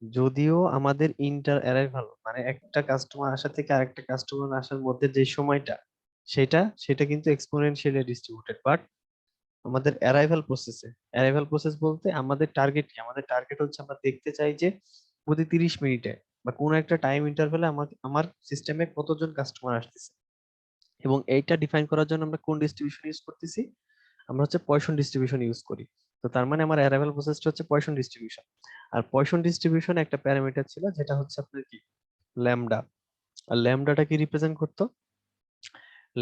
যদিও আমাদের inter arrival মানে একটা কাস্টমার আসার থেকে আরেকটা কাস্টমার আসার মধ্যে যে সময়টা সেটা কিন্তু এক্সপোনেনশিয়ালি ডিস্ট্রিবিউটেড, বাট আমাদের অ্যারাইভাল প্রসেস বলতে আমাদের টার্গেট কি? আমাদের টার্গেট হচ্ছে আমরা দেখতে চাই যে প্রতি 30 মিনিটে বা কোনো একটা টাইম ইন্টারভ্যালে আমার আমার সিস্টেমে কতজন কাস্টমার আসতেছে, এবং এইটা ডিফাইন করার জন্য আমরা কোন ডিস্ট্রিবিউশন ইউজ করতেছি? আমরা হচ্ছে পয়সন ডিস্ট্রিবিউশন ইউজ করি। তো তার মানে আমার অ্যারাইভাল প্রসেসটা হচ্ছে পয়সন ডিস্ট্রিবিউশন। আর পয়সন ডিস্ট্রিবিউশন একটা প্যারামিটার ছিল যেটা হচ্ছে আপনার কি, ল্যামডা। আর ল্যামডাটা কি রিপ্রেজেন্ট করতো?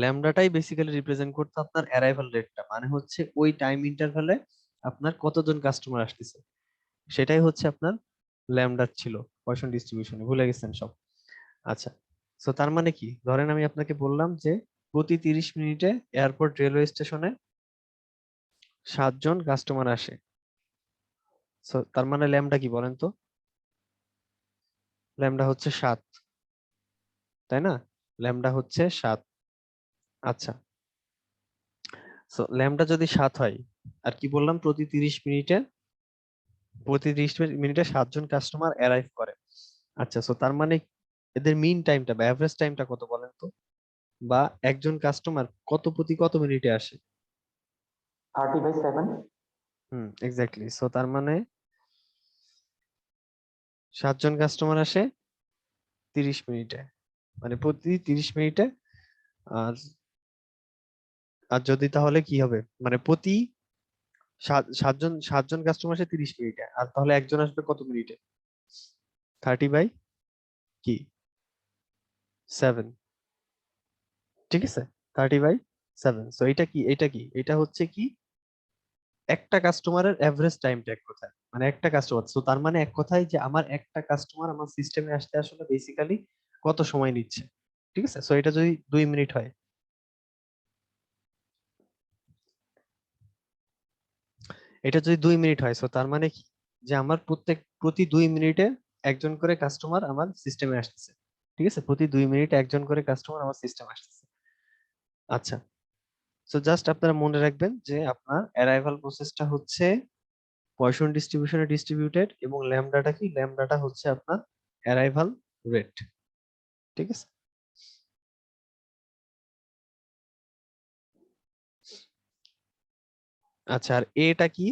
ল্যামডাটাই বেসিক্যালি রিপ্রেজেন্ট করতো আপনার অ্যারাইভাল রেটটা, মানে হচ্ছে ওই টাইম ইন্টারভ্যালে আপনার কতজন কাস্টমার আসতেছে, সেটাই হচ্ছে আপনার ল্যামডা ছিল পয়সন ডিস্ট্রিবিউশনে। ভুলে গেছেন সব? আচ্ছা, সো তার মানে কি, ধরেন আমি আপনাকে বললাম যে প্রতি 30 মিনিটে এয়ারপোর্ট রেলওয়ে স্টেশনে 7 জন কাস্টমার আসে। সো তার মানে ল্যামডা কি বলেন তো? ল্যামডা হচ্ছে 7, তাই না? ল্যামডা হচ্ছে 7। আচ্ছা, সো ল্যামডা যদি 7 হয়, আর কি বললাম, প্রতি 30 মিনিটে 7 জন কাস্টমার অ্যারাইভ করে। আচ্ছা, সো তার মানে এদের মিন টাইমটা বা অ্যাভারেজ টাইমটা কত বলেন তো? বা একজন কাস্টমার প্রতি কত মিনিটে আসে? 30/7। এক্স্যাক্টলি। সো তার মানে 7 জন কাস্টমার আসে 30 মিনিটে, মানে প্রতি 30 মিনিটে। আর আর যদি তাহলে কি হবে, মানে প্রতি সাতজন কাস্টমার আসে 30 মিনিটে, আর তাহলে একজন আসবে কত মিনিটে? 30/7। ঠিক আছে, 30/7। সো এটা হচ্ছে কি একটা কাস্টমারের এভারেজ টাইমটা, এক কথায় মানে একটা কাস্টমার। সো তার মানে এক কথায় যে আমার একটা কাস্টমার আমার সিস্টেমে আসতে আসলে বেসিক্যালি কত সময় নিচ্ছে। ঠিক আছে, সো এটা যদি 2 মিনিট হয়, সো তার মানে কি যে আমার প্রতি 2 মিনিটে একজন করে কাস্টমার আমার সিস্টেমে আসতেছে। ঠিক আছে, প্রতি 2 মিনিটে একজন করে কাস্টমার আমার সিস্টেমে আসতেছে। আচ্ছা, সো জাস্ট আপনারা মনে রাখবেন যে আপনার অ্যারাইভাল প্রসেসটা হচ্ছে পয়সন ডিস্ট্রিবিউশনে ডিস্ট্রিবিউটেড, এবং ল্যামডাটা কি? ল্যামডাটা হচ্ছে আপনার অ্যারাইভাল রেট। ঠিক আছে। আচ্ছা, আর এটা কি?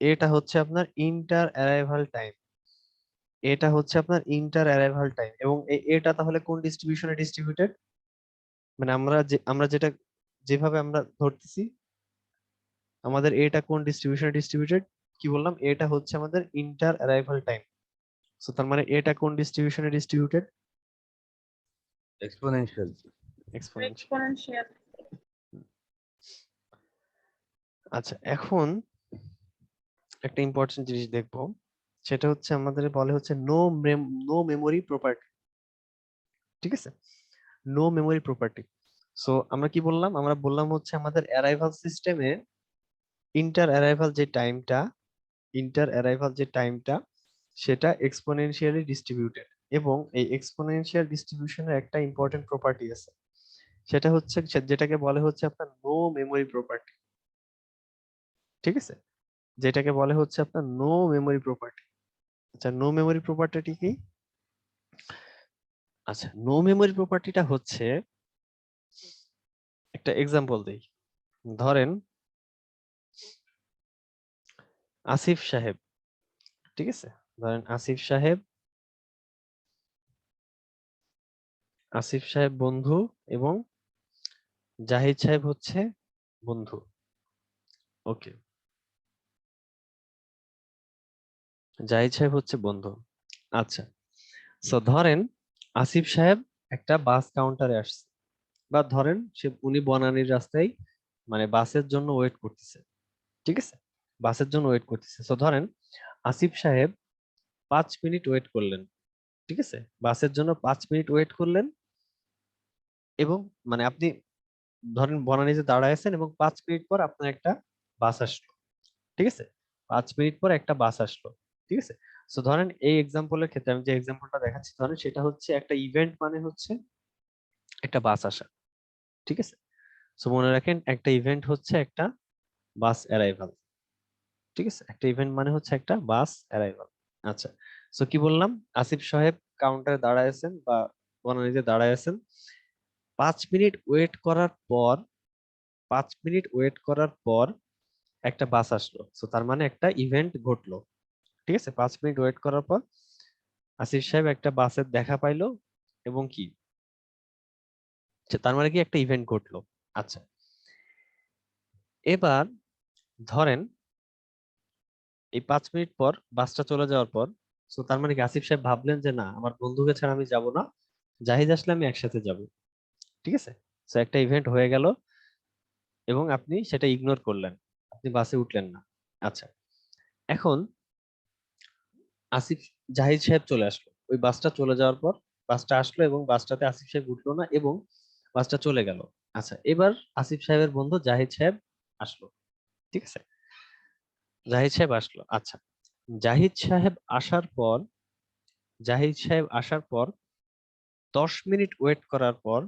এটা হচ্ছে আপনার ইন্টার অ্যারাইভাল টাইম। এবং এটা তাহলে কোন ডিস্ট্রিবিউশনে ডিস্ট্রিবিউটেড? মানে আমরা যেটা যেভাবে আমরা ধরতেছি, আমাদের এটা কোন ডিস্ট্রিবিউশনে ডিস্ট্রিবিউটেড? কি বললাম, এটা হচ্ছে আমাদের ইন্টার অ্যারাইভাল টাইম। সো তার মানে এটা কোন ডিস্ট্রিবিউশনে ডিস্ট্রিবিউটেড? এক্সপোনেনশিয়াল। এক্সপোনেনশিয়াল। আচ্ছা, এখন একটা ইম্পর্টেন্ট জিনিস দেখবো, সেটা হচ্ছে আমাদের বলে হচ্ছে নো মেমোরি প্রপার্টি। ঠিক আছে, নো মেমোরি প্রপার্টি। সো আমরা কি বললাম? আমরা বললাম হচ্ছে আমাদের অ্যারাইভাল সিস্টেমে ইন্টার অ্যারাইভাল যে টাইমটা সেটা এক্সপোনেনশিয়ালি ডিস্ট্রিবিউটেড। এবং এই এক্সপোনেনশিয়াল ডিস্ট্রিবিউশনের একটা ইম্পর্টেন্ট প্রপার্টি আছে, সেটা হচ্ছে যেটাকে বলে হচ্ছে আপনার নো মেমোরি প্রপার্টি। ঠিক আছে, যেটাকে বলে হচ্ছে আপনার নো মেমোরি প্রপার্টি। আচ্ছা, নো মেমোরি প্রপার্টিটি কি? আচ্ছা, নো মেমোরি প্রপার্টিটা হচ্ছে, একটা এক্সাম্পল দেই। ধরেন আসিফ সাহেব, ঠিক আছে, ধরেন আসিফ সাহেব বন্ধু, এবং জাহিদ সাহেব হচ্ছে বন্ধু। ওকে, জাহিদ সাহেব হচ্ছে বন্ধু। আচ্ছা, সো ধরেন আসিফ সাহেব একটা বাস কাউন্টারে আসছে, বা ধরেন উনি বনানীর রাস্তায় মানে বাসের জন্য ওয়েট করতেছে। ঠিক আছে, বাসের জন্য ওয়েট করতেছে। সো ধরেন আসিফ সাহেব 5 মিনিট ওয়েট করলেন। ঠিক আছে, বাসের জন্য 5 মিনিট ওয়েট করলেন, এবং মানে আপনি ধরেন বনানীতে দাঁড়ায় আছেন এবং 5 মিনিট পর আপনার একটা বাস আসলো। ঠিক আছে, 5 মিনিট পর একটা বাস আসলো। ঠিক আছে, সো ধরেন এই এক্সাম্পলের ক্ষেত্রে আমি যে এক্সাম্পলটা দেখাচ্ছি, ধরেন সেটা হচ্ছে একটা ইভেন্ট, মানে হচ্ছে একটা বাস আসা। ঠিক আছে, সো মনে রাখেন একটা ইভেন্ট হচ্ছে একটা বাস অ্যারাইভাল। ঠিক আছে, একটা ইভেন্ট মানে হচ্ছে একটা বাস অ্যারাইভাল। আচ্ছা, সো কি বললাম, আসিফ সাহেব কাউন্টারে দাঁড়ায় আছেন বা বনানীতে দাঁড়ায় আছেন। 5 মিনিট ওয়েট করার পর 5 মিনিট ওয়েট করার পর একটা বাস আসলো, সো তার মানে একটা ইভেন্ট ঘটলো। ঠিক আছে, 5 মিনিট ওয়েট করার পর আসিফ সাহেব একটা বাসের দেখা পাইলো এবং কি, তার মানে কি একটা ইভেন্ট ঘটলো। আচ্ছা, এবার ধরেন এই 5 মিনিট পর বাসটা চলে যাওয়ার পর, তো তার মানে কি আসিফ সাহেব ভাবলেন যে না, আমার বন্ধুকে ছাড়া আমি যাব না, জাহিদ আসলে আমি একসাথে যাব। ঠিক আছে, তো একটা ইভেন্ট হয়ে গেল এবং আপনি সেটা ইগনোর করলেন, আপনি বাসে উঠলেন না। আচ্ছা, এখন আসিফ জাহিদ সাহেব চলে আসলো, ওই বাসটা চলে যাওয়ার পর বাসটা আসলো এবং বাসটাতে আসিফ সাহেব উঠলো না এবং বাসটা চলে গেল। আচ্ছা, এবার আসিফ সাহেবের বন্ধু জাহিদ সাহেব আসলো। ঠিক আছে, জাহিদ সাহেব আসলো। আচ্ছা, জাহিদ সাহেব আসার পর জাহিদ সাহেব আসার পর 10 মিনিট ওয়েট করার পর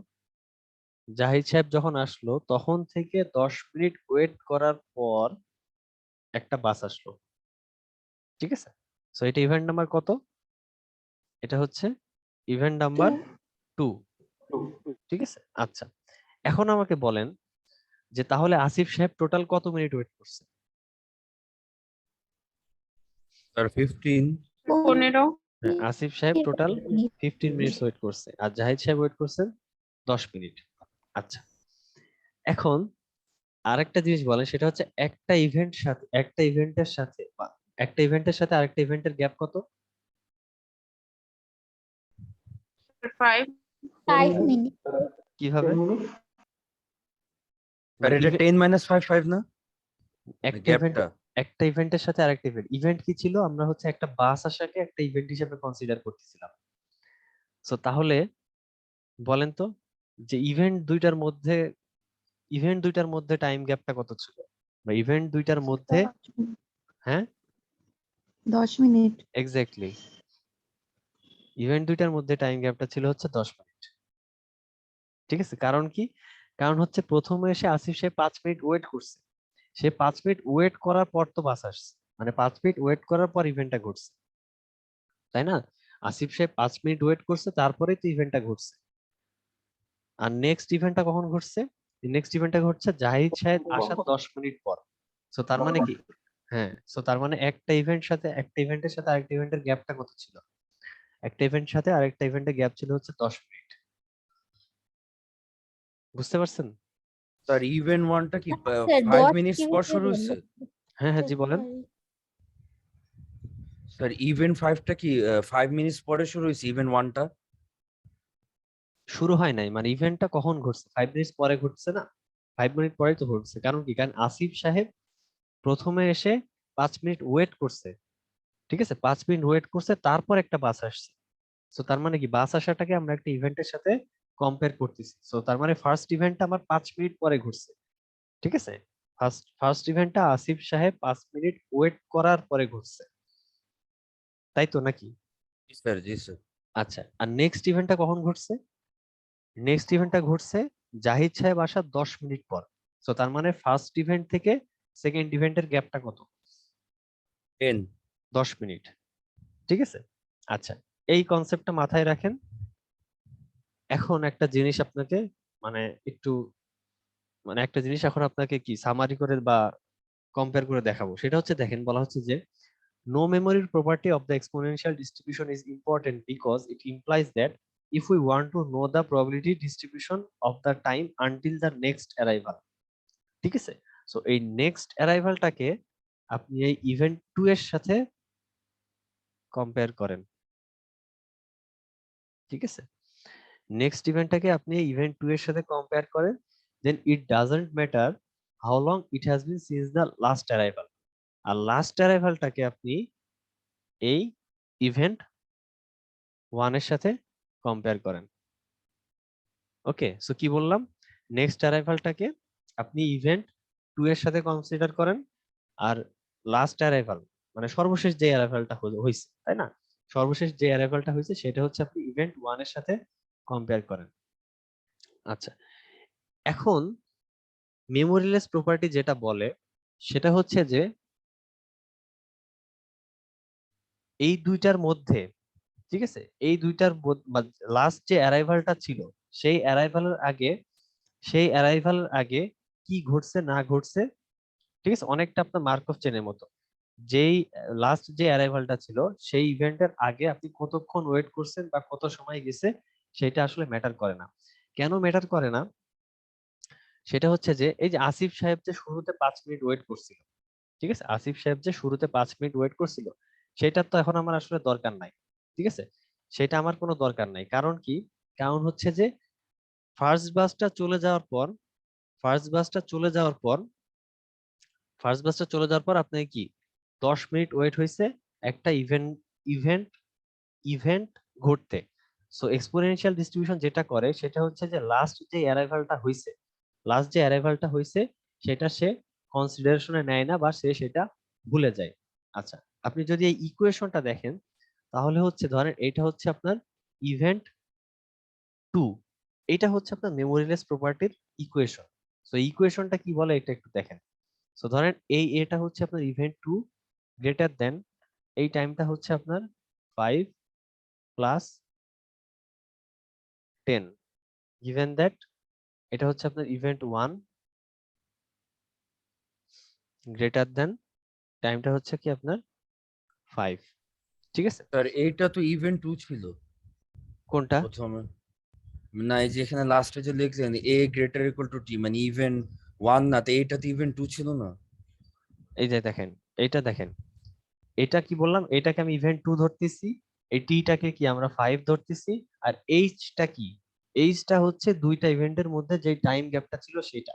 জাহিদ সাহেব যখন আসলো তখন থেকে 10 মিনিট ওয়েট করার পর একটা বাস আসলো। ঠিক আছে, সো এটা ইভেন্ট নাম্বার কত? এটা হচ্ছে ইভেন্ট নাম্বার 2। ঠিক আছে, আচ্ছা, এখন আমাকে বলেন যে তাহলে আসিফ সাহেব টোটাল কত মিনিট ওয়েট করছে? স্যার 15। 15। হ্যাঁ, আসিফ সাহেব টোটাল 15 মিনিটস ওয়েট করছে আর জাহিদ সাহেব ওয়েট করছেন 10 মিনিট। আচ্ছা, এখন আরেকটা জিনিস বলেন, সেটা হচ্ছে একটা ইভেন্টের সাথে বা একটা ইভেন্টের সাথে আরেকটা ইভেন্টের গ্যাপ কত? 5 5 minutes. কিভাবে? স্যার মানে এটা 10 - 5 5 না, একটা ইভেন্ট, গ্যাপটা? একটা ইভেন্টের সাথে আরেকটা ইভেন্ট, ইভেন্ট কি ছিল, আমরা হচ্ছে একটা বাস আসাকে একটা ইভেন্ট হিসেবে কনসিডার করতেছিলাম। সো তাহলে বলেন তো যে ইভেন্ট দুইটার মধ্যে টাইম গ্যাপটা কত ছিল, বা ইভেন্ট দুইটার মধ্যে, হ্যাঁ 10 minute. এক্স্যাক্টলি, ইভেন্ট দুইটার মধ্যে টাইম গ্যাপটা ছিল হচ্ছে 10 মিনিট। ঠিক আছে, কারণ কি, কারণ হচ্ছে প্রথমে এসে আসিফ সে 5 মিনিট ওয়েট করছে, সে 5 মিনিট ওয়েট করার পর তো বাস আসছে, মানে 5 মিনিট ওয়েট করার পর ইভেন্টটা ঘটছে, তাই না? আসিফ সাহেব 5 মিনিট ওয়েট করছে, তারপরেই তো ইভেন্টটা ঘটছে। আর নেক্সট ইভেন্টটা কখন ঘটছে? নেক্সট ইভেন্টটা ঘটছে জাহিদ সাহেব আসার 10 মিনিট পর। সো তার মানে কি, হ্যাঁ, সো তার মানে একটা ইভেন্টের সাথে আরেকটা ইভেন্টের গ্যাপটা কত ছিল? একটা ইভেন্টের সাথে আরেকটা ইভেন্টের গ্যাপ ছিল হচ্ছে 10 মিনিট। বুঝতে পারছেন? স্যার ইভেন্ট ওয়ানটা কি Sir, 5 dot মিনিটস পর কিভাবে শুরু বলবো? হচ্ছে? হ্যাঁ হ্যাঁ, জি বলেন। স্যার ইভেন্ট 5টা কি 5 মিনিটস পরে শুরু হয়েছে ইভেন্ট ওয়ানটা? শুরু হয় নাই, মানে ইভেন্টটা কখন ঘটছে? 5 মিনিট পরে ঘটছে না, 5 মিনিট পরেই তো ঘটছে। কারণ কি, কারণ আসিফ সাহেব প্রথমে এসে 5 মিনিট ওয়েট করছে। ঠিক আছে, 5 মিনিট ওয়েট করছে, তারপর একটা বাস আসছে। সো তার মানে কি, বাস আসাটাকে আমরা একটা ইভেন্টের সাথে কম্পেয়ার করতেছি। সো তার মানে ফার্স্ট ইভেন্টটা আমার 5 মিনিট পরে ঘটছে। ঠিক আছে, ফার্স্ট ইভেন্টটা আসিফ সাহেব 5 মিনিট ওয়েট করার পরে ঘটছে, তাই তো নাকি? জি স্যার, জি স্যার। আচ্ছা, আর নেক্সট ইভেন্টটা কখন ঘটছে? নেক্সট ইভেন্টটা ঘটছে জাহিদ সাহেব আসার 10 মিনিট পর। সো তার মানে ফার্স্ট ইভেন্ট থেকে সেকেন্ড ইভেন্টের গ্যাপটা কত? 10। 10 মিনিট। ঠিক আছে, আচ্ছা, এই কনসেপ্টটা মাথায় রাখেন। এখন একটা জিনিস আপনাকে, মানে একটু, মানে একটা জিনিস এখন আপনাকে কি সামারি করে বা কম্পেয়ার করে দেখাবো। সেটা হচ্ছে, দেখেন, বলা হচ্ছে যে নো মেমোরির property of the exponential distribution is important because it implies that if we want to know the probability distribution of the time until the next arrival, ঠিক আছে, সো এই নেক্সট অ্যারাইভালটাকে আপনি এই ইভেন্ট 2 এর সাথে কম্পেয়ার করেন। ঠিক আছে, নেক্সট ইভেন্টটাকে আপনি ইভেন্ট 2 এর সাথে কম্পেয়ার করেন, then it doesn't matter how long it has been since the last arrival. আর লাস্ট অ্যারাইভালটাকে আপনি এই ইভেন্ট 1 এর সাথে কম্পেয়ার করেন। ওকে, সো কি বললাম, নেক্সট অ্যারাইভালটাকে আপনি ইভেন্ট 2 এর সাথে কনসিডার করেন, আর লাস্ট অ্যারাইভাল মানে সর্বশেষ যে অ্যারাইভালটা হয়েছে, তাই না, সর্বশেষ যে অ্যারাইভালটা হয়েছে সেটা হচ্ছে আপনি ইভেন্ট 1 এর সাথে কম্পেয়ার করেন। আচ্ছা, এখন মেমোরিলেস প্রপার্টি যেটা বলে সেটা হচ্ছে যে এই দুইটার মধ্যে, ঠিক আছে, এই দুইটার লাস্ট যে অ্যারাইভালটা ছিল সেই অ্যারাইভালের আগে কি ঘটছে না ঘটছে, ঠিক আছে, অনেকটা আপনার মার্কভ চেনের মতো। যেই লাস্ট যে অ্যারাইভালটা ছিল সেই ইভেন্টের আগে আপনি কতক্ষণ ওয়েট করছেন বা কত সময় গেছে সেটা আসলে ম্যাটার করে না। কেন ম্যাটার করে না? সেটা হচ্ছে যে এই যে আসিফ সাহেব যে শুরুতে 5 মিনিট ওয়েট করছিল, ঠিক আছে, আসিফ সাহেব যে শুরুতে 5 মিনিট ওয়েট করছিল সেটা তো এখন আমার আসলে দরকার নাই, ঠিক আছে, সেটা আমার কোনো দরকার নাই। কারণ কি? কারণ হচ্ছে যে ফার্স্ট বাসটা চলে যাওয়ার পর ফার্স্ট বাসটা চলে যাওয়ার পর ফার্স্ট বাসটা চলে যাওয়ার পর আপনার কি 10 মিনিট ওয়েট হয়েছে একটা ইভেন্ট ইভেন্ট ঘটতে। সো এক্সপোনেনশিয়াল ডিস্ট্রিবিউশন যেটা করে সেটা হচ্ছে যে লাস্ট যে অ্যারাইভালটা হয়েছে সেটা সে কনসিডারেশনে নেয় না বা সে সেটা ভুলে যায়। আচ্ছা, আপনি যদি এই ইকুয়েশনটা দেখেন তাহলে হচ্ছে ধরেন এটা হচ্ছে আপনার ইভেন্ট 2, এটা হচ্ছে আপনার মেমোরিলেস প্রপার্টির ইকুয়েশন। সো ইকুয়েশনটা কি বলে এটা একটু দেখেন। সো ধরেন এটা হচ্ছে আপনার ইভেন্ট 2 গ্রেটার দেন, এই টাইমটা হচ্ছে আপনার 5 প্লাস 10, given that এটা হচ্ছে আপনার ইভেন্ট 1 গ্রেটার দেন, টাইমটা হচ্ছে কি আপনার 5, ঠিক আছে। স্যার এইটা তো ইভেন্ট 2 ছিল কোনটা? প্রথমে। না, এই যে এখানে লাস্টে যে লিখলেন এ গ্রেটার ইকুয়াল টু টি, মানে ইভেন্ট 1 না, তো এইটা তো ইভেন্ট 2 ছিল না? এই যে দেখেন, এইটা দেখেন, এটা কি বললাম, এটাকে আমি ইভেন্ট 2 ধরতেছি, এই টিটাকে কি আমরা 5 ধরতেছি, আর এইচটা কি, এইচটা হচ্ছে দুইটা ইভেন্টের মধ্যে যে টাইম গ্যাপটা ছিল সেটা,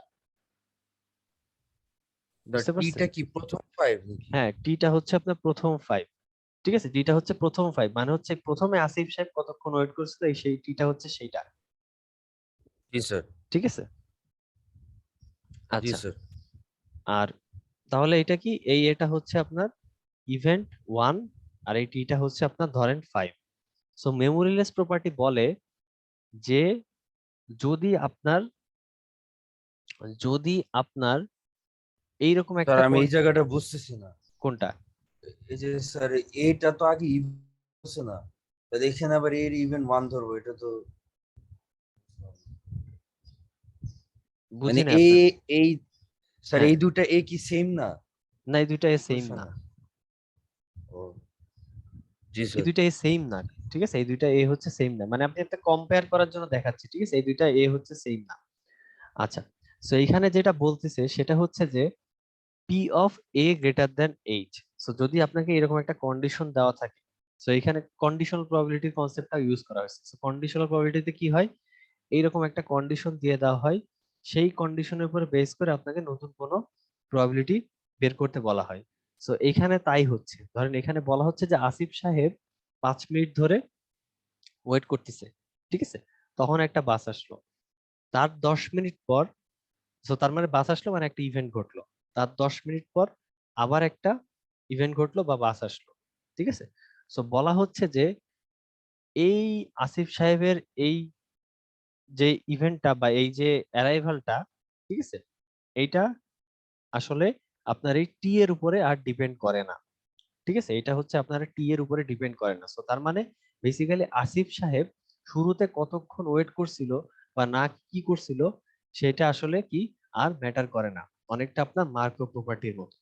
বুঝতে পারছেন? টিটা কি প্রথম 5 নাকি? হ্যাঁ, টিটা হচ্ছে আপনার প্রথম 5, ঠিক আছে, টিটা হচ্ছে প্রথম 5 মানে হচ্ছে প্রথমে আসিফ সাহেব কতক্ষণ ওয়েট করছিল এই সেই টিটা হচ্ছে সেইটা, জি স্যার। ঠিক আছে। জি আচ্ছা, স্যার। আর তাহলে এটা কি এটা হচ্ছে আপনার ইভেন্ট 1 আর এই টিটা হচ্ছে আপনার ধরেন 5। সো মেমোরিলেস প্রপার্টি বলে যে যদি আপনার যদি আপনার এইরকম স্যার একটা আমি এই জায়গাটা বুঝতেছি না। কোনটা এই যে স্যার এইটা তো আগে হচ্ছে না, তাহলে এখানে আবার এর ইভেন্ট 1 ধরবো, এটা তো বুঝি মানে না আপনার। এই স্যার হ্যাঁ, এই দুটা এ কি সেম না? না এই দুইটা সেম বুঝছো না, না? ও জি এই স্যার। দুইটা সেম না, ঠিক আছে, এই দুইটা হচ্ছে সেম না, মানে আপনি একটা কম্পেয়ার করার জন্য দেখাচ্ছি, ঠিক আছে, এই দুইটা হচ্ছে সেম না। আচ্ছা, সো এখানে যেটা বলতেছে সেটা হচ্ছে যে P of A greater than H. So যদি আপনাকে এরকম একটা কন্ডিশন দেওয়া থাকে, সো এখানে কন্ডিশনাল প্রবাবিলিটির কনসেপ্টটা ইউজ করা হয়েছে। সো কন্ডিশনাল প্রবাবিলিটিতে কি হয়, এইরকম একটা কন্ডিশন দিয়ে দেওয়া হয়, সেই কন্ডিশনের উপরে বেস করে আপনাকে নতুন কোনো প্রবাবিলিটি বের করতে বলা হয়। সো এখানে তাই হচ্ছে, ধরেন এখানে বলা হচ্ছে যে আসিফ সাহেব 5 মিনিট ধরে ওয়েট করতেছে, ঠিক আছে, তখন একটা বাস আসলো, তার 10 মিনিট পর, সো তার মানে বাস আসলো মানে একটা ইভেন্ট ঘটলো, তার 10 মিনিট পর আবার একটা ইভেন্ট ঘটলো বা বাস আসলো, ঠিক আছে। সো বলা হচ্ছে যে এই আসিফ সাহেবের এই যে ইভেন্টটা বা এই যে অ্যারাইভালটা, ঠিক আছে, এইটা আসলে আপনার এই টি এর উপরে আর ডিপেন্ড করে না, ঠিক আছে, এটা হচ্ছে আপনার টি এর উপরে ডিপেন্ড করে না। সো তার মানে বেসিক্যালি আসিফ সাহেব শুরুতে কতক্ষণ ওয়েট করছিল বা না কি করছিল সেটা আসলে কি আর ম্যাটার করে না, অনেকটা আপনার মার্কো প্রপার্টির মতো,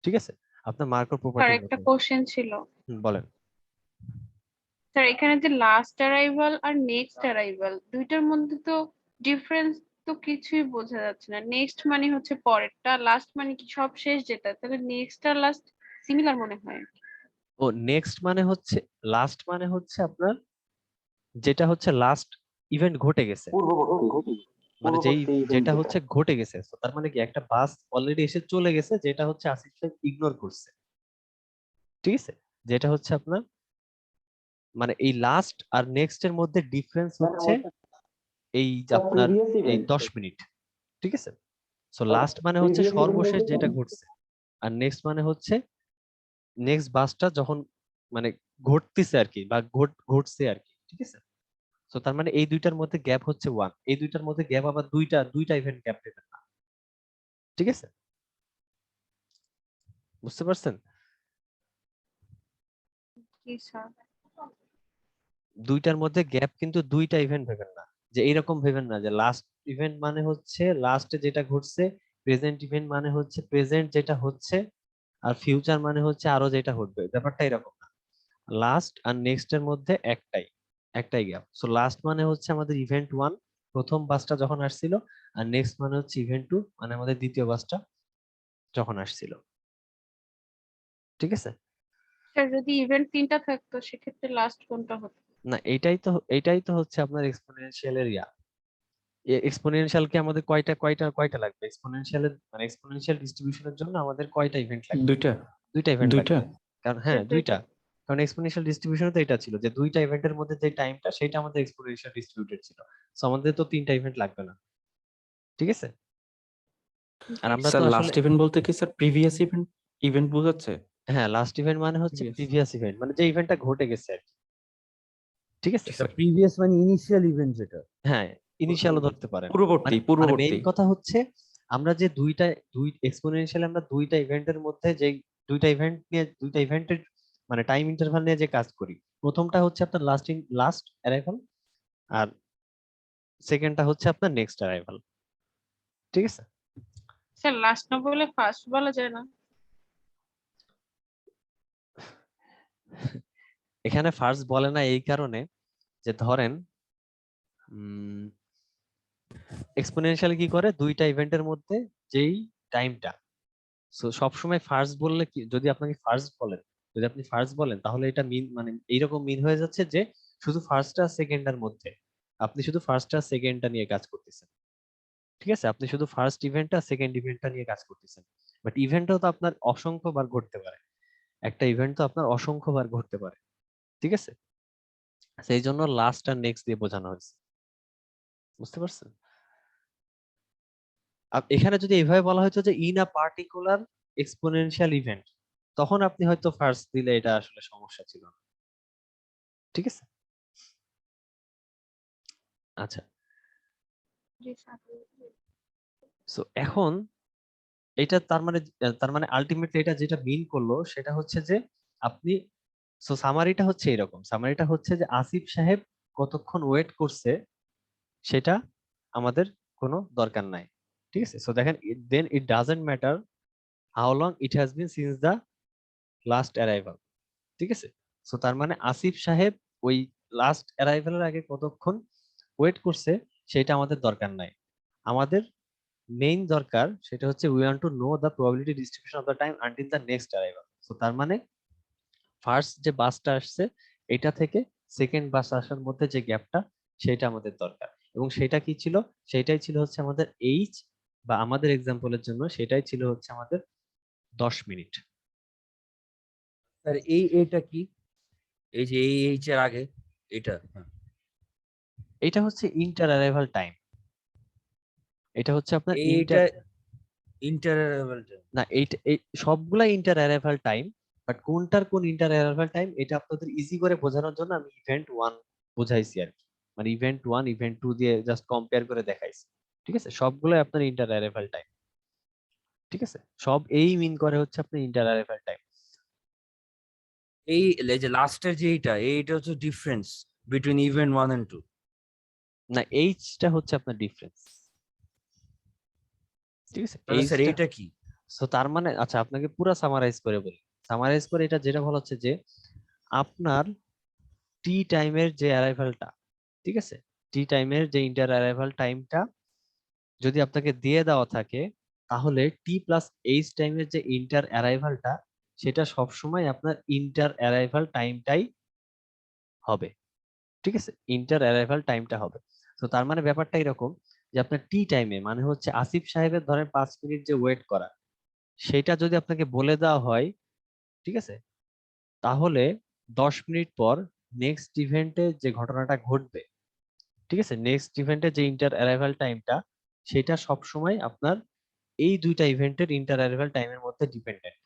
ঠিক আছে, আপনার মার্কো স্যার প্রপার্টির একটা মতো। কোশ্চেন ছিল। বলেন। স্যার এখানে যে লাস্ট অ্যারাইভাল আর নেক্সট অ্যারাইভাল দুইটার মধ্যে তো ডিফারেন্স তো কিছুই বোঝা যাচ্ছে না। নেক্সট মানে হচ্ছে পরেরটা, লাস্ট মানে কি সব শেষ যেটা, তাহলে নেক্সট আর লাস্ট সিমিলার মনে হয়। ও নেক্সট মানে হচ্ছে, লাস্ট মানে হচ্ছে আপনার যেটা হচ্ছে লাস্ট ইভেন্ট ঘটে গেছে, মানে যেটা হচ্ছে ঘটে গেছে। তো তার মানে কি একটা বাস অলরেডি এসে চলে গেছে যেটা হচ্ছে আসিফ সাহেব ইগনোর করছে, ঠিক আছে, যেটা হচ্ছে আপনার মানে এই লাস্ট আর নেক্সট এর মধ্যে ডিফারেন্স হচ্ছে এই যে আপনার এই 10 মিনিট, ঠিক আছে। সো লাস্ট মানে হচ্ছে সর্বশেষ যেটা ঘটছে, আর নেক্সট মানে হচ্ছে নেক্সট বাসটা যখন মানে ঘটতেছে আর কি বা ঘটছে আর কি, ঠিক আছে। সো তার মানে এই দুইটার মধ্যে গ্যাপ হচ্ছে 1, এই দুইটার মধ্যে গ্যাপ আবার দুইটা দুইটা ইভেন্ট গ্যাপ দেবেন না, ঠিক আছে, বুঝতে পারছেন? কি স্যার? দুইটার মধ্যে গ্যাপ কিন্তু দুইটা ইভেন্ট ভেবেন না, যে এইরকম ভেবেন না যে লাস্ট ইভেন্ট মানে হচ্ছে লাস্টে যেটা ঘটছে, প্রেজেন্ট ইভেন্ট মানে হচ্ছে প্রেজেন্ট যেটা হচ্ছে, আর ফিউচার মানে হচ্ছে আরো যেটা ঘটবে। ব্যাপারটা এরকম না। লাস্ট আর নেক্সট এর মধ্যে একটাই গ্যাপ। সো লাস্ট মানে হচ্ছে আমাদের ইভেন্ট 1 প্রথম বাসটা যখন আসছিল, আর নেক্সট মানে হচ্ছে ইভেন্ট 2 মানে আমাদের দ্বিতীয় বাসটা যখন আসছিল। ঠিক আছে? স্যার যদি ইভেন্ট 3টা থাকতো সেক্ষেত্রে লাস্ট কোনটা হতো? না, এইটাই তো হচ্ছে আপনার এক্সপোনেনশিয়াল এরিয়া। এক্সপোনেনশিয়াল কি আমাদের কয়টা লাগবে? এক্সপোনেনশিয়ালের মানে এক্সপোনেনশিয়াল ডিস্ট্রিবিউশনের জন্য আমাদের কয়টা ইভেন্ট লাগবে? দুইটা দুইটা ইভেন্ট দুইটা লাগবে। কারণ হ্যাঁ, স্যার দুইটা। দুইটা। কারণ এক্সপোনেনশিয়াল ডিস্ট্রিবিউশনে তো এটা ছিল যে দুইটা ইভেন্টের মধ্যে যে টাইমটা সেটা আমাদের এক্সপোনেনশিয়াল ডিস্ট্রিবিউটেড ছিল। সো আমাদের তো তিনটা ইভেন্ট লাগবে না। ঠিক আছে? আর জি আমরা তো স্যার আসলে লাস্ট ইভেন্ট বলতে কি স্যার প্রিভিয়াস ইভেন্ট ইভেন্ট বোঝাচ্ছে? হ্যাঁ, লাস্ট ইভেন্ট মানে হচ্ছে Previous. প্রিভিয়াস ইভেন্ট, মানে যে ইভেন্টটা ঘটে গেছে আর কি। ঠিক আছে? স্যার প্রিভিয়াস মানে ইনিশিয়াল ইভেন্ট যেটা। হ্যাঁ, ইনিশিয়ালও ধরতে পারেন। পূর্ববর্তী মানে মেইন পূর্ববর্তী কথা হচ্ছে আমরা যে দুই এক্সপোনেনশিয়াল আমরা দুইটা ইভেন্টের মধ্যে যে দুইটা ইভেন্টের মানে টাইম ইন্টারভাল নিয়ে যে কাজ করি, প্রথমটা হচ্ছে আপনার লাস্ট অ্যারাইভাল, আর সেকেন্ডটা হচ্ছে আপনার নেক্সট অ্যারাইভাল। ঠিক আছে? স্যার লাস্ট না বলে ফার্স্ট বলা যায় না? এখানে ফার্স্ট বলে না এই কারণে যে ধরেন এক্সপোনেনশিয়াল কি করে, দুইটা ইভেন্টের মধ্যে যেই টাইমটা, সো সবসময় ফার্স্ট বললে কি, যদি আপনি ফার্স্ট বলেন তাহলে এটা মিন মানে এইরকম মিন হয়ে যাচ্ছে যে শুধু ফার্স্ট আর সেকেন্ডের মধ্যে আপনি শুধু ফার্স্ট আর সেকেন্ডটা নিয়ে কাজ করতেছেন। ঠিক আছে? আপনি শুধু ফার্স্ট ইভেন্টটা সেকেন্ড ইভেন্টটা নিয়ে কাজ করতেছেন, বাট ইভেন্টও তো আপনার অসংখ্য বার ঘটতে পারে। একটা ইভেন্ট তো আপনার অসংখ্য বার ঘটতে পারে। ঠিক আছে? সেই জন্য লাস্ট আর নেক্সট দিয়ে বোঝানো হয়েছে। বুঝতে পারছেন? এখানে যদি এইভাবে বলা হতো যে in a particular exponential event, তখন আপনি হয়তো ফার্স্ট দিলে এটা আসলে সমস্যা ছিল না। ঠিক আছে? আচ্ছা, জি স্যার। সো এখন এটা তার মানে আলটিমেটলি এটা যেটা মিন করলো সেটা হচ্ছে যে আপনি, সো সামারিটা হচ্ছে এরকম, সামারিটা হচ্ছে যে আসিফ সাহেব কতক্ষণ ওয়েট করছে সেটা আমাদের কোনো দরকার নাই। ঠিক আছে? সো দেখেন, then it doesn't matter how long it has been since the last arrival. ঠিক আছে? সো তার মানে আসিফ সাহেব ওই লাস্ট অ্যারাইভালের আগে কতক্ষণ ওয়েট করছে সেটা আমাদের দরকার নাই। আমাদের মেইন দরকার সেটা হচ্ছে we want to know the probability distribution of the time until the next arrival. So তার মানে ফার্স্ট যে বাসটা আসছে এটা থেকে সেকেন্ড বাস আসার মধ্যে যে গ্যাপটা সেটা আমাদের দরকার, এবং সেটা কি ছিল? সেটাই ছিল হচ্ছে আমাদের এইচ, বা আমাদের এক্সাম্পলের জন্য সেটাই ছিল হচ্ছে আমাদের 10 মিনিট। স্যার এটা কি? এই যে এইচ এর আগে এটা। হ্যাঁ। এটা হচ্ছে ইন্টার অ্যারাইভাল টাইম। এটা হচ্ছে আপনার এইটা ইন্টারভ্যালটা। না, এই সবগুলা ইন্টার অ্যারাইভাল টাইম, বাট কোনটার কোন ইন্টার অ্যারাইভাল টাইম এটা আপনাদের ইজি করে বোঝানোর জন্য আমি ইভেন্ট 1 বুঝাইছি আর কি। মানে ইভেন্ট 1 ইভেন্ট 2 দিয়ে জাস্ট কম্পেয়ার করে দেখাইছি। ঠিক আছে? সবগুলাই আপনার ইন্টার অ্যারাইভাল টাইম। ঠিক আছে? সব এই মিন করে হচ্ছে আপনার ইন্টার অ্যারাইভাল টাইম। এই যে লাস্টের যে এইটা হচ্ছে ডিফারেন্স বিটুইন ইভেন্ট 1 এন্ড 2। না, এইচটা হচ্ছে আপনার ডিফারেন্স। ঠিক আছে? তাহলে স্যার এইচটা, এইটা কি? সো তার মানে আচ্ছা আপনাকে পুরো সামারাইজ করে বলি। সামারাইজ করে এটা যেটা বলা হচ্ছে যে আপনার টি টাইমের যে অ্যারাইভালটা, ঠিক আছে, টি টাইমের যে ইন্টার অ্যারাইভাল টাইমটা যদি আপনাকে দিয়ে দেওয়া থাকে, তাহলে টি প্লাস এইচ টাইমের যে ইন্টার অ্যারাইভালটা সেটা সবসময় আপনার ইন্টার অ্যারাইভাল টাইমটাই হবে। ঠিক আছে? ইন্টার অ্যারাইভাল টাইমটা হবে। তো তার মানে ব্যাপারটা এরকম যে আপনার টি টাইমে মানে হচ্ছে আসিফ সাহেবের ধরেন 5 মিনিট যে ওয়েট করা, সেটা যদি আপনাকে বলে দেওয়া হয়, ঠিক আছে, তাহলে 10 মিনিট পর নেক্সট ইভেন্টে যে ঘটনাটা ঘটবে, ঠিক আছে, নেক্সট ইভেন্টে যে ইন্টার অ্যারাইভাল টাইমটা সেটা সব সময় আপনার এই দুইটা ইভেন্টের ইন্টার অ্যারাইভাল টাইমের মধ্যে ডিপেন্ডেন্ট।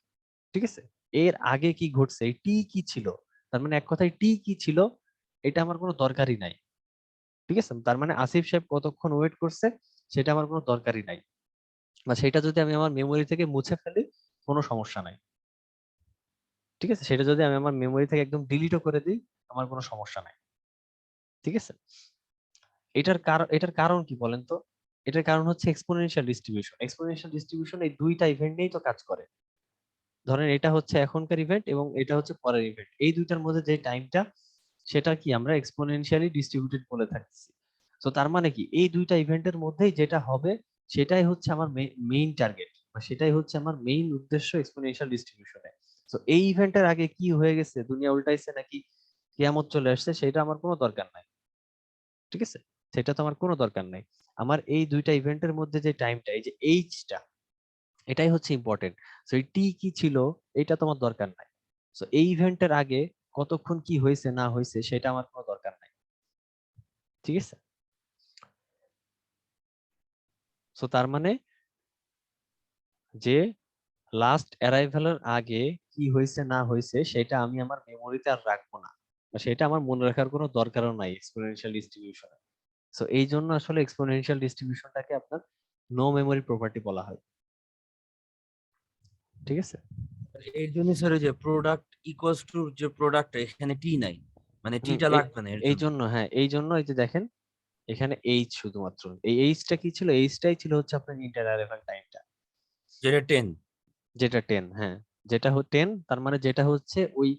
ঠিক আছে? এর আগে কি ঘটছে, এই টি কি ছিল, তার মানে এক কথায় টি কি ছিল এটা আমার কোনো দরকারই নাই। ঠিক আছে? তার মানে আসিফ সাহেব কতক্ষণ ওয়েট করছে সেটা আমার কোনো দরকারই নাই, বা সেটা যদি আমি আমার মেমোরি থেকে মুছে ফেলি কোনো সমস্যা নাই। ঠিক আছে, সেটা যদি আমি আমার মেমোরি থেকে একদম ডিলিটও করে দিই আমার কোনো সমস্যা নাই। ঠিক আছে, এটার কারণ কি বলেন তো? এটার কারণ হচ্ছে এক্সপোনেনশিয়াল ডিস্ট্রিবিউশন। এক্সপোনেনশিয়াল ডিস্ট্রিবিউশন এই দুইটা ইভেন্ট নিয়েই তো কাজ করে। ধরেন এটা হচ্ছে এখনকার ইভেন্ট এবং এটা হচ্ছে পরের ইভেন্ট, এই দুইটার মধ্যে যে টাইমটা সেটা কি আমরা এক্সপোনেনশিয়ালি ডিস্ট্রিবিউটেড বলে থাকছি। তো তার মানে কি এই দুইটা ইভেন্টের মধ্যেই যেটা হবে সেটাই হচ্ছে আমার মেইন টার্গেট, বা সেটাই হচ্ছে আমার মেইন উদ্দেশ্য এক্সপোনেনশিয়াল ডিস্ট্রিবিউশনে। তো এই ইভেন্টের আগে কি হয়ে গেছে, দুনিয়া উল্টাইছে নাকি কিয়ামত চলে আসছে, সেটা আমার কোনো দরকার নাই। ঠিক আছে, সেটা তো আমার কোনো দরকার নাই। আমার এই দুইটা ইভেন্টের মধ্যে যে টাইমটা, এই যে এইচটা, এটাই হচ্ছে ইম্পর্টেন্ট। সো এই টি কি ছিল এটা তোমার দরকার নাই। সো এই ইভেন্টের আগে কতক্ষণ কি হয়েছে না হয়েছে সেটা আমার কোনো দরকার নাই। ঠিক আছে, সো তার মানে যে লাস্ট অ্যারাইভালের আগে কি হয়েছে না হয়েছে সেটা আমি আমার মেমোরিতে আর রাখবো না, বা সেটা আমার মনে রাখার কোনো দরকারও নাই এক্সপোনেনশিয়াল ডিস্ট্রিবিউশনে। সো এই জন্য আসলে এক্সপোনেনশিয়াল ডিস্ট্রিবিউশনটাকে আপনার নো মেমোরি প্রপার্টি বলা হয়। ঠিক আছে, এর জন্য স্যার যে প্রোডাক্ট ইকুয়ালস টু যে প্রোডাক্ট এখানে টি নাই, মানে টিটা লাগবে না এর এই জন্য। জন্য হ্যাঁ, এই জন্য এই যে দেখেন এখানে এইচ, শুধুমাত্র এই এইচটা কি ছিল, এইচটাই ছিল হচ্ছে আপনার ইন্টার অ্যারাইভাল টাইমটা, যেটা 10। যেটা 10। হ্যাঁ, যেটা 10, তার মানে যেটা হচ্ছে ওই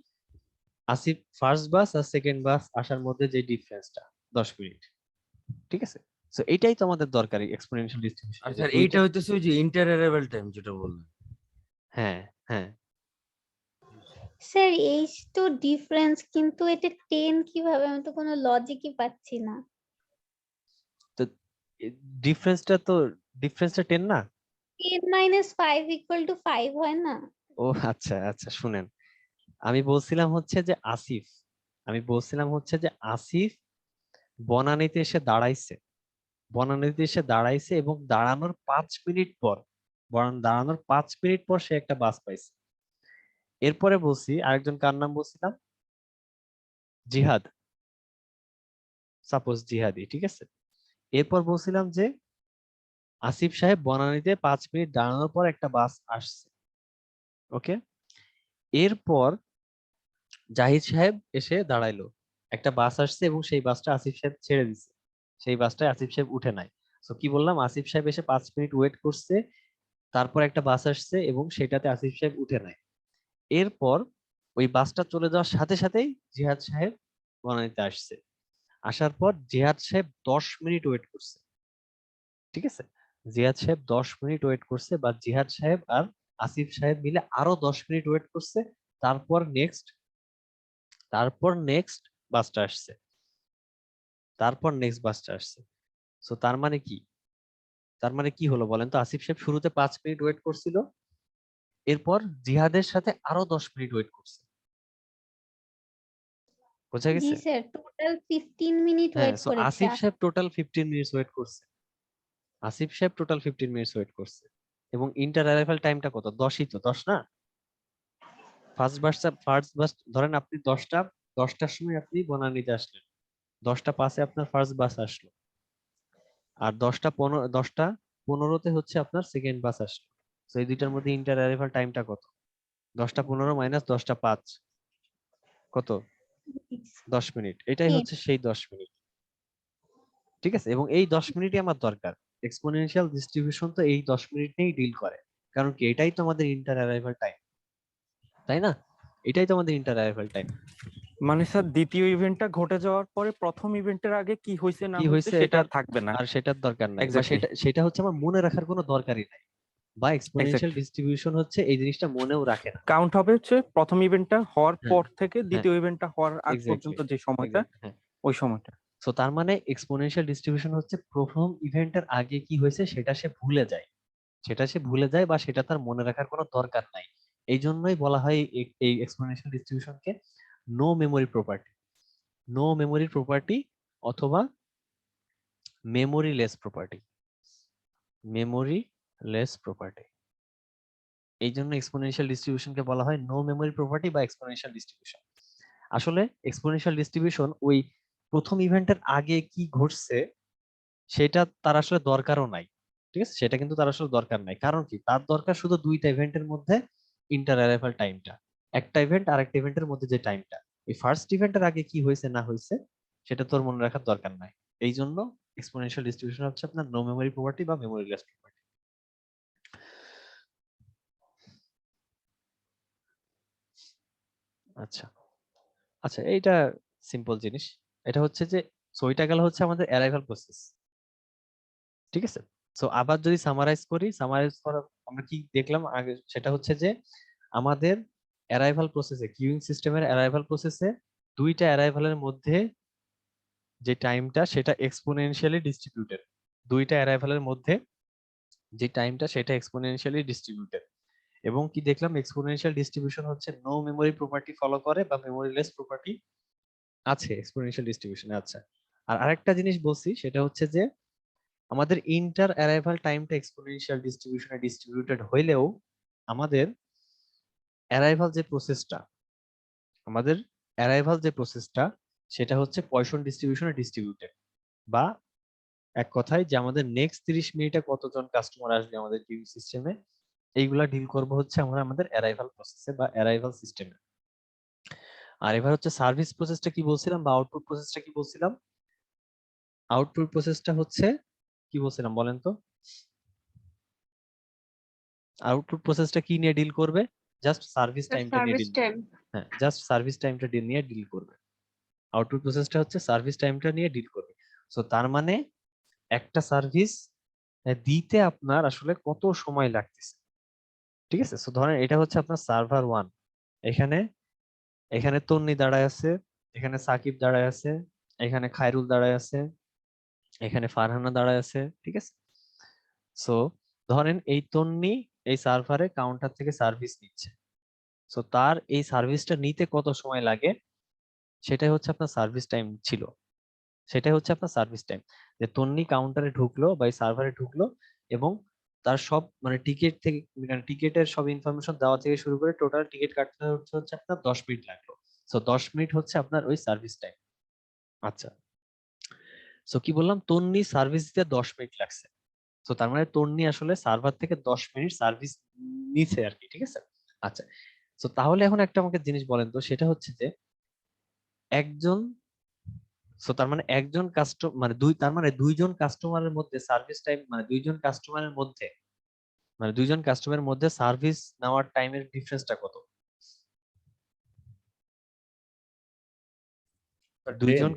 আসিফ ফার্স্ট বাস আর সেকেন্ড বাস আসার মধ্যে যে ডিফারেন্সটা 10 মিনিট। ঠিক আছে, সো এটাই তো আমাদের দরকারি এক্সপোনেনশিয়াল আর ডিস্ট্রিবিউশনে, যে স্যার এইটা দুইটা। হইতেছে ওই যে ইন্টার অ্যারাইভাল টাইম যেটা বললেন। হ্যাঁ হ্যাঁ, স্যার এইচ তো ডিফারেন্স, কিন্তু এটা 10 কিভাবে? আমি তো কোনো লজিকই পাচ্ছি না। তো ডিফারেন্সটা 10 না? 10 minus 5 equal to 5 হয় না? ও আচ্ছা আচ্ছা, শুনেন, আমি বলছিলাম হচ্ছে যে আসিফ, আমি বলছিলাম হচ্ছে যে আসিফ বনানীতে এসে দাঁড়াইছে, বনানীতে এসে দাঁড়াইছে এবং দাঁড়ানোর 5 মিনিট পর, দাঁড়ানোর 5 মিনিট পর সে একটা বাস পাইছে। এরপরে বলছি আরেকজন, কার নাম বলছিলাম, জিহাদ, সাপোজ জিহাদি। ঠিক আছে, এরপর বলছিলাম যে আসিফ সাহেব বনানীতে 5 মিনিট দাঁড়ানোর পর একটা বাস আসছে। ওকে, এরপর জাহিদ সাহেব এসে দাঁড়াইলো, একটা বাস আসছে এবং সেই বাসটা আসিফ সাহেব ছেড়ে দিছে, সেই বাসটায় আসিফ সাহেব উঠে নাই। তো কি বললাম, আসিফ সাহেব এসে 5 মিনিট ওয়েট করছে, তারপর একটা বাস আসছে এবং সেটাতে আসিফ সাহেব উঠে নাই। এরপর ওই বাসটা চলে যাওয়ার সাথে সাথেই জিহাদ সাহেব বনানীতে আসছে, আসার পর জিহাদ সাহেব 10 মিনিট ওয়েট করছে। ঠিক আছে, জিহাদ সাহেব 10 মিনিট ওয়েট করছে, বা জিহাদ সাহেব আর আসিফ সাহেব মিলে আরো 10 মিনিট ওয়েট করছে। তারপর নেক্সট বাসটা আসছে, তারপর নেক্সট বাসটা আসছে। সো তার মানে কি, তার মানে কি হলো বলেন তো, আসিফ সাহেব শুরুতে 5 মিনিট ওয়েট করছিল, এরপর জিহাদের সাথে আরো 10 মিনিট ওয়েট করছে। বোঝা জি গেছে? স্যার, টোটাল 15 মিনিট হ্যাঁ, ওয়েট সো করেছে। আসিফ সাহেব টোটাল 15 মিনিটস ওয়েট করছে, আসিফ সাহেব টোটাল 15 মিনিটস ওয়েট করছে। এবং ইন্টার অ্যারাইভাল টাইমটা কত, 10ই তো, 10 না? ফার্স্ট বাস ধরেন আপনি 10টার সময় আপনি বনানীতে আসলেন, 10টা 5-এ আপনার ফার্স্ট বাস আসলো, আর 10টা 15তে হচ্ছে আপনার সেকেন্ড বাস আসলো। তো এই দুইটার মধ্যে ইন্টার অ্যারাইভাল টাইমটা কত? 10টা 15 মাইনাস 10টা 5, কত? 10 মিনিট। এটাই 10। হচ্ছে সেই 10 মিনিট। ঠিক আছে, এবং এই 10 মিনিটই আমার দরকার। এক্সপোনেনশিয়াল ডিস্ট্রিবিউশন তো এই 10 মিনিট নিয়েই ডিল করে, কারণ কি এটাই তো আমাদের ইন্টার অ্যারাইভাল টাইম, তাই না? এটাই তো আমাদের ইন্টার অ্যারাইভাল টাইম। মানে স্যার দ্বিতীয় ইভেন্টটা ঘটে যাওয়ার পরে প্রথম ইভেন্টের আগে কি হয়েছে না কি হয়েছে হয়েছে সেটা এটা আর থাকবে না। আর সেটার দরকার নাই, বা এক্স্যাক্টলি, সেটা হচ্ছে আমার মনে রাখার কোনো দরকারই নাই, বা এক্সপোনেনশিয়াল এক্স্যাক্টলি। ডিস্ট্রিবিউশন হচ্ছে এই জিনিসটা মনেও রাখে না। কাউন্ট হবে হচ্ছে প্রথম ইভেন্টটা হওয়ার হ্যাঁ পর থেকে হ্যাঁ, দ্বিতীয় ইভেন্টটা হওয়ার আগ এক্স্যাক্টলি পর্যন্ত যে সময়টা, এক্স্যাক্টলি, হ্যাঁ। ওই সময়টা। সো তার মানে এক্সপোনেনশিয়াল ডিস্ট্রিবিউশন হচ্ছে প্রথম ইভেন্টের আগে কি হয়েছে সেটা সে ভুলে যায়, বা সেটা তার মনে রাখার কোনো দরকার নাই। এই জন্যই বলা হয় এই এক্সপোনেনশিয়াল ডিস্ট্রিবিউশনকে no memory property, no memory property, অথবা memoryless property, memoryless property. এই জন্য এক্সপোনেনশিয়াল ডিস্ট্রিবিউশনকে বলা হয় নো মেমোরি প্রপার্টি বা এক্সপোনেনশিয়াল ডিস্ট্রিবিউশন। আসলে এক্সপোনেনশিয়াল ডিস্ট্রিবিউশন ওই প্রথম ইভেন্টের আগে কি ঘটছে সেটা তার আসলে দরকারও নাই। ঠিক আছে, সেটা কিন্তু তার আসলে দরকার নাই, কারণ কি তার দরকার শুধু দুইটা ইভেন্টের মধ্যে ইন্টার অ্যারাইভাল টাইমটা। একটা ইভেন্ট আর একটা ইভেন্টের মধ্যে যে টাইমটা, এই ফার্স্ট ইভেন্টের আগে কি হয়েছে না হয়েছে সেটা তোর মনে রাখার দরকার নাই। এই জন্য এক্সপোনেনশিয়াল ডিস্ট্রিবিউশন হচ্ছে আপনার নো মেমোরি প্রপার্টি বা মেমোরিলেস প্রপার্টি। আচ্ছা আচ্ছা, এইটা সিম্পল জিনিস। এটা হচ্ছে যে সো এটা গেল হচ্ছে আমাদের অ্যারাইভাল প্রসেস, ঠিক আছে। সো আবার যদি সামারাইজ করা আমরা কি দেখলাম আগে, সেটা হচ্ছে যে আমাদের অ্যারাইভাল প্রসেসে, কিউইং সিস্টেমের অ্যারাইভাল প্রসেসে দুইটা অ্যারাইভালের মধ্যে যে টাইমটা সেটা এক্সপোনেনশিয়ালি ডিস্ট্রিবিউটেড। দুইটা অ্যারাইভালের মধ্যে যে টাইমটা সেটা এক্সপোনেনশিয়ালি ডিস্ট্রিবিউটেড। এবং কি দেখলাম, এক্সপোনেনশিয়াল ডিস্ট্রিবিউশন হচ্ছে নো মেমোরি প্রপার্টি ফলো করে বা মেমোরিলেস প্রপার্টি আছে এক্সপোনেনশিয়াল ডিস্ট্রিবিউশনে। আচ্ছা, আর আরেকটা জিনিস বলছি সেটা হচ্ছে যে আমাদের ইন্টার অ্যারাইভাল টাইমটা এক্সপোনেনশিয়াল ডিস্ট্রিবিউশনে ডিস্ট্রিবিউটেড হইলেও আমাদের অ্যারাইভাল যে প্রসেসটা, আমাদের অ্যারাইভাল যে প্রসেসটা সেটা হচ্ছে পয়সন ডিস্ট্রিবিউশনে ডিস্ট্রিবিউটেড। বা এক কথায় যে আমাদের নেক্সট 30 মিনিটে কতজন কাস্টমার আসবে আমাদের কিউইং সিস্টেমে, এইগুলা ডিল করব হচ্ছে আমরা আমাদের অ্যারাইভাল প্রসেসে বা অ্যারাইভাল সিস্টেমে। আর এবার হচ্ছে সার্ভিস প্রসেসটা কি বলছিলাম বা আউটপুট প্রসেসটা কি বলছিলাম? আউটপুট প্রসেসটা হচ্ছে কি বলছিলাম বলেন তো? আউটপুট প্রসেসটা কি নিয়ে ডিল করবে? জাস্ট সার্ভিস টাইমটা নিয়ে সার্ভিস ডিল, টাইম। হ্যাঁ জাস্ট সার্ভিস টাইমটা নিয়ে ডিল করবে। আউটপুট প্রসেসটা হচ্ছে সার্ভিস টাইমটা নিয়ে ডিল করবে। সো তার মানে একটা সার্ভিস দিতে আপনার আসলে কত সময় লাগতেছে, ঠিক আছে। সো ধরেন এটা হচ্ছে আপনার সার্ভার 1, এখানে এখানে তন্নি দাঁড়ায় আছে, এখানে সাকিব দাঁড়ায় আছে, এখানে খায়রুল দাঁড়ায় আছে, এখানে ফারহানা দাঁড়ায় আছে, ঠিক আছে। সো ধরেন এই তন্নি এই সার্ভারে কাউন্টার থেকে সার্ভিস নিচ্ছে। সো তার এই সার্ভিসটা নিতে কত সময় লাগে সেটাই হচ্ছে আপনার সার্ভিস টাইম ছিল, সেটাই হচ্ছে আপনার সার্ভিস টাইম। যে তন্নি কাউন্টারে ঢুকলো বা এই সার্ভারে ঢুকলো এবং তার সব মানে টিকিট থেকে মানে টিকিটের সব ইনফরমেশন দেওয়া থেকে শুরু করে টোটাল টিকিট কাটতে হচ্ছে আপনার 10 মিনিট লাগলো। সো 10 মিনিট হচ্ছে আপনার ওই সার্ভিস টাইম। আচ্ছা, সো কি বললাম, তন্নি সার্ভিস দিতে 10 মিনিট লাগছে। সো তার মানে তন্নি আসলে সার্ভার থেকে 10 মিনিট সার্ভিস নিছে আর কি, ঠিক আছে। আচ্ছা, সো তাহলে এখন একটা আমাকে জিনিস বলেন তো, সেটা হচ্ছে যে একজন, সো তার মানে একজন কাস্টমার মানে তার মানে দুইজন কাস্টমারের মধ্যে সার্ভিস টাইম মানে দুইজন কাস্টমারের মধ্যে সার্ভিস নেওয়ার টাইমের ডিফারেন্সটা কত? দুইজন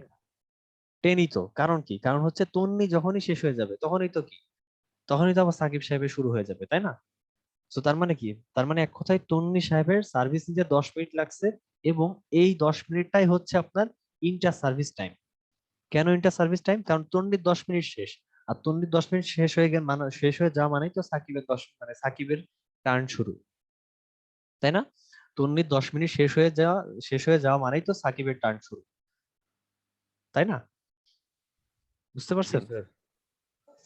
10ই তো। কারণ কি? কারণ হচ্ছে তন্নি যখনই শেষ হয়ে যাবে তখনই তো আবার সাকিব সাহেবের শুরু হয়ে যাবে, তাই না? তো তার মানে কি? তার মানে এক কথায় তন্নি সাহেবের সার্ভিস নিতে 10 মিনিট লাগছে এবং এই 10 মিনিটটাই হচ্ছে আপনার ইন্টার সার্ভিস টাইম। কেন ইন্টার সার্ভিস টাইম? কারণ তন্নির 10 মিনিট শেষ, আর তন্নির 10 মিনিট শেষ হয়ে গেলে মানে শেষ হয়ে যাওয়া মানেই তো সাকিবের 10 মানে সাকিবের টার্ন শুরু, তাই না? তন্নির 10 মিনিট শেষ হয়ে যাওয়া মানেই তো সাকিবের টার্ন শুরু, তাই না? বুঝতে পারছেন?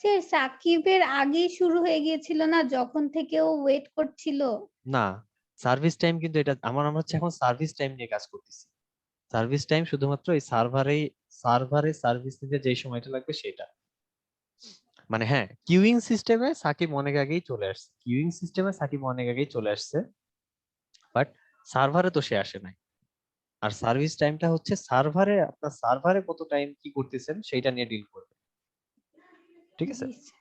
স্যার সাকিবের আগেই শুরু হয়ে গিয়েছিল না, যখন থেকে ও ওয়েট করছিল। না, সার্ভিস টাইম কিন্তু এটা আমরা হচ্ছে এখন সার্ভিস টাইম নিয়ে কাজ করতেছি। সার্ভিস টাইম শুধুমাত্র এই সার্ভারে সার্ভিস নিতে যে সময়টা লাগবে সেটা। মানে হ্যাঁ, কিউইং সিস্টেমে সাকিব অনেক আগেই চলে আসছে, বাট সার্ভারে তো সে আসে নাই। আর সার্ভিস টাইমটা হচ্ছে আপনার সার্ভারে কত টাইম কি করতেছেন সেইটা নিয়ে ডিল করবে, ঠিক আছে। জি,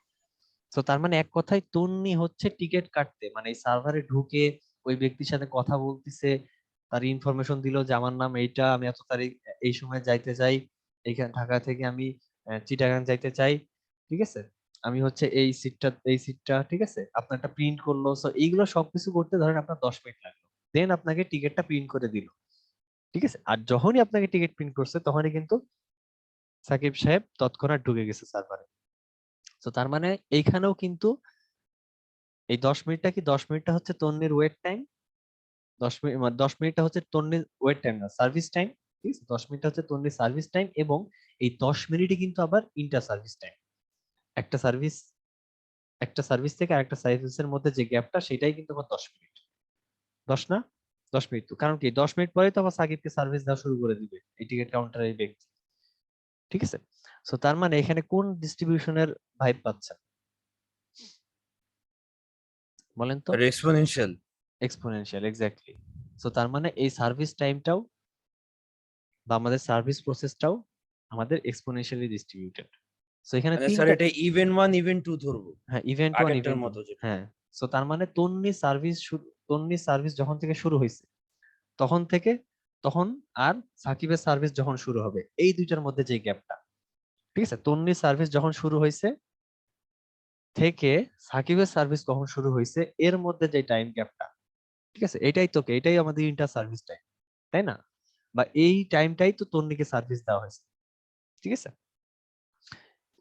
তো তার মানে এক কথায় তন্নি হচ্ছে টিকিট কাটতে মানে এই সার্ভারে ঢুকে ওই ব্যক্তির সাথে কথা বলতেছে, তার ইনফরমেশন দিল যে আমার নাম এইটা, আমি এত তারিখ এই সময় যাইতে চাই, এইখানে ঢাকা থেকে আমি চিটাগাং যাইতে চাই, ঠিক আছে। আমি হচ্ছে এই সিটটা ঠিক আছে, আপনারটা প্রিন্ট করলো। সো এইগুলো সবকিছু করতে ধরেন আপনার 10 মিনিট লাগলো, দেন আপনাকে টিকিটটা প্রিন্ট করে দিল, ঠিক আছে। আর যখনই আপনাকে টিকিট প্রিন্ট করছে তখনই কিন্তু সাকিব সাহেব তৎক্ষণাৎ ঢুকে গেছে সার্ভারে। তো তার মানে এইখানেও কিন্তু এই 10 মিনিটটা কি 10 মিনিটটা হচ্ছে তন্নির ওয়েট টাইম, 10 মিনিট মানে 10 মিনিটটা হচ্ছে তন্নির ওয়েট টাইম না সার্ভিস টাইম, ঠিক আছে। 10 মিনিটটা হচ্ছে তন্নির সার্ভিস টাইম এবং এই 10 মিনিটই কিন্তু আবার ইন্টার সার্ভিস টাইম। একটা সার্ভিস একটা সার্ভিস থেকে আরেকটা সার্ভিসের মধ্যে যে গ্যাপটা সেটাই কিন্তু আবার 10 মিনিট। 10 না? 10 মিনিট তো, কারণ কি 10 মিনিট পরেই তো আবার সাকিবকে সার্ভিস দেওয়া শুরু করে দিবে এই টিকিট কাউন্টারের এই ব্যক্তি, ঠিক আছে। সো তার মানে এখানে কোন ডিস্ট্রিবিউশনের ভাইব পাচ্ছেন বলেন তো? এক্সপোনেনশিয়াল। Exponential, exactly. সো তার মানে এই সার্ভিস টাইমটাও বা আমাদের সার্ভিস প্রসেসটাও আমাদের এক্সপোনেনশিয়ালি ডিস্ট্রিবিউটেড। সো এখানে মানে স্যার তিনটা, এটা ইভেন্ট 1 ইভেন্ট 2 ধরবো হ্যাঁ ইভেন্ট 1 আগেরটার ইভেন্ট 2, মতো যেটা। হ্যাঁ। সো তার মানে তন্নি সার্ভিস যখন থেকে শুরু হয়েছে তখন থেকে তখন আর সাকিবের সার্ভিস যখন শুরু হবে এই দুইটার মধ্যে যে গ্যাপটা, ঠিক আছে, তন্নি সার্ভিস যখন শুরু হয়েছে থেকে সাকিবের সার্ভিস কখন শুরু হয়েছে এর মধ্যে যে টাইম গ্যাপটা, ঠিক আছে, এটাই আমাদের ইন্টার সার্ভিস টাইম, তাই না? বা এই টাইমটাই তো তন্নিকে সার্ভিস দেওয়া হয়েছে, ঠিক আছে।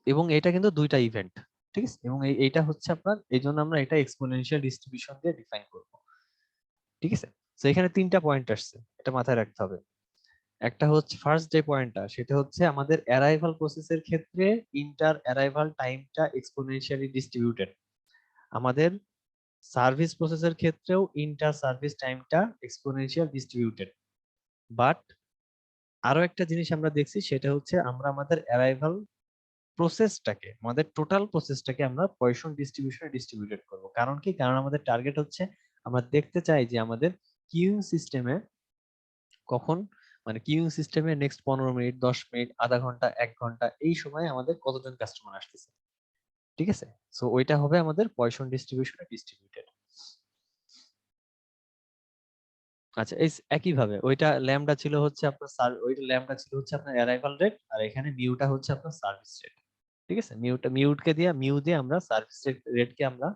এবং এটা কিন্তু দুইটা ইভেন্ট, ঠিক আছে, এবং এইটা হচ্ছে আপনার, এই জন্য আমরা এটা এক্সপোনেনশিয়াল ডিস্ট্রিবিউশন দিয়ে ডিফাইন করব, ঠিক আছে। তো এখানে তিনটা পয়েন্ট আসছে, এটা মাথায় রাখতে হবে। একটা হচ্ছে ফার্স্ট যে পয়েন্টটা, সেটা হচ্ছে আমাদের অ্যারাইভাল প্রসেসের ক্ষেত্রে ইন্টার অ্যারাইভাল টাইমটা এক্সপোনেনশিয়ালি ডিস্ট্রিবিউটেড, আমাদের সার্ভিস প্রসেসের ক্ষেত্রেও ইন্টার সার্ভিস টাইমটা এক্সপোনেনশিয়াল ডিস্ট্রিবিউটেড। বাট আরো একটা জিনিস আমরা দেখছি, সেটা হচ্ছে আমরা আমাদের অ্যারাইভাল প্রসেসটাকে, আমাদের টোটাল প্রসেসটাকে আমরা পয়সন ডিস্ট্রিবিউশনে ডিস্ট্রিবিউটেড করব। কারণ কি? কারণ আমাদের টার্গেট হচ্ছে আমরা দেখতে চাই যে আমাদের কিউইং সিস্টেমে কখন, মানে কিউইং সিস্টেমে নেক্সট 15 মিনিট, 10 মিনিট, আধা ঘন্টা, 1 ঘন্টা এই সময় আমাদের কতজন কাস্টমার আসতেছে, ঠিক আছে। সো ওইটা হবে আমাদের পয়সন ডিস্ট্রিবিউশনে ডিস্ট্রিবিউটেড। আচ্ছা, এই একই ভাবে ওইটা ল্যামডা ছিল হচ্ছে আপনার ওইটা ল্যামডা ছিল হচ্ছে আপনার অ্যারাইভাল রেট, আর এখানে মিউটা হচ্ছে আপনার সার্ভিস রেট, ঠিক আছে। মিউ দিয়ে আমরা সার্ভিস রেটকে আমরা,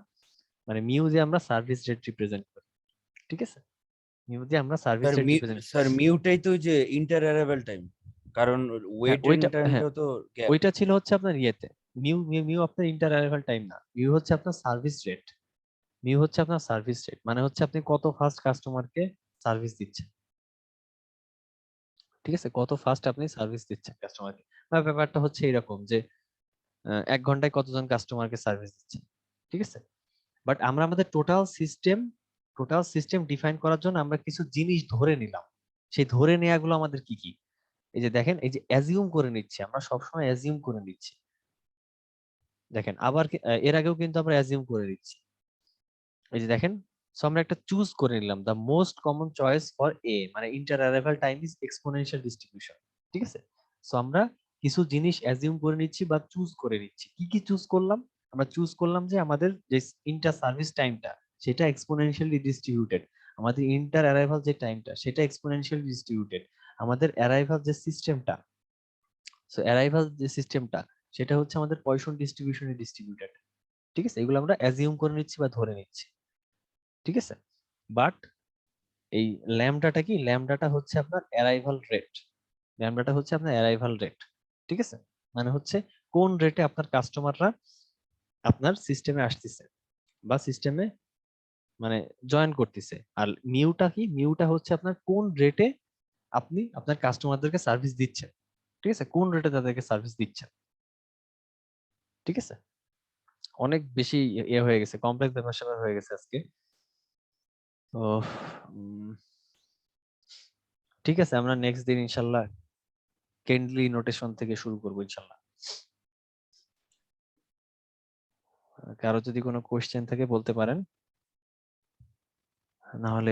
মানে মিউ দিয়ে আমরা সার্ভিস রেট রিপ্রেজেন্ট করি, ঠিক আছে। মিউ দিয়ে আমরা সার্ভিস রেট রিপ্রেজেন্ট স্যার মিউটাই তো যে ইন্টার অ্যারাইভাল টাইম, কারণ ওয়েটিং টাইমটা তো গ্যাপ। ওইটা ছিল হচ্ছে আপনার ইয়েতে মিউ মিউ মিউ আপনার ইন্টার অ্যারাইভাল টাইম না, মিউ হচ্ছে আপনার সার্ভিস রেট। মিউ হচ্ছে আপনার সার্ভিস রেট, মানে হচ্ছে আপনি কত ফাস্ট কাস্টমারকে সার্ভিস দিচ্ছেন, ঠিক আছে, কত ফাস্ট আপনি সার্ভিস দিচ্ছেন কাস্টমারকে। ব্যাপারটা হচ্ছে এরকম যে 1 ঘন্টায় কতজন কাস্টমারকে সার্ভিস দিচ্ছেন, ঠিক আছে। বাট আমরা আমাদের টোটাল সিস্টেম ডিফাইন করার জন্য আমরা কিছু জিনিস ধরে নিলাম। সেই ধরে নেওয়াগুলো আমাদের কি কি? এই যে দেখেন, এই যে অ্যাজিউম করে নিচ্ছি, আমরা সবসময় অ্যাজিউম করে নিচ্ছি। দেখেন আবার এর আগেও কিন্তু আমরা অ্যাজিউম করে নিচ্ছি। এই যে দেখেন, সো আমরা একটা চুজ করে নিলাম, the most common choice for a, মানে inter arrival time is exponential distribution, ঠিক আছে। সো আমরা কিছু জিনিস অ্যাজিউম করে নিচ্ছি বা চুজ করে নিচ্ছি। কি কি চুজ করলাম? আমরা চুজ করলাম যে আমাদের যে ইন্টার সার্ভিস টাইমটা সেটা এক্সপোনেনশিয়ালি ডিস্ট্রিবিউটেড, আমাদের ইন্টার অ্যারাইভাল যে টাইমটা সেটা এক্সপোনেনশিয়ালি ডিস্ট্রিবিউটেড, আমাদের অ্যারাইভাল যে সিস্টেমটা, সো অ্যারাইভাল যে সিস্টেমটা সেটা হচ্ছে আমাদের পয়সন ডিস্ট্রিবিউশনে ডিস্ট্রিবিউটেড, ঠিক আছে। এগুলো আমরা অ্যাজিউম করে নিচ্ছি বা ধরে নিচ্ছি, ঠিক আছে। বাট এই ল্যামডাটা কি? ল্যামডাটা হচ্ছে আপনার অ্যারাইভাল রেট, ল্যামডাটা হচ্ছে আপনার অ্যারাইভাল রেট, ঠিক আছে। মানে হচ্ছে কোন রেটে আপনার কাস্টমাররা আপনার সিস্টেমে আসতেছে বা সিস্টেমে মানে জয়েন করতেছে। আর মিউটা কি? মিউটা হচ্ছে আপনার কোন রেটে আপনি আপনার কাস্টমারদেরকে সার্ভিস দিচ্ছেন, ঠিক আছে, কোন রেটে তাদেরকে সার্ভিস দিচ্ছেন, ঠিক আছে। অনেক বেশি হয়ে গেছে, কমপ্লেক্স ব্যাপার স্যাপার হয়ে গেছে আজকে। তো ঠিক আছে, আমরা নেক্সট দিন ইনশাল্লাহ কেন্ডলি নোটেশন থেকে শুরু করবো ইনশাল্লাহ। কারো যদি কোনো কোশ্চেন থাকে বলতে পারেন, না হলে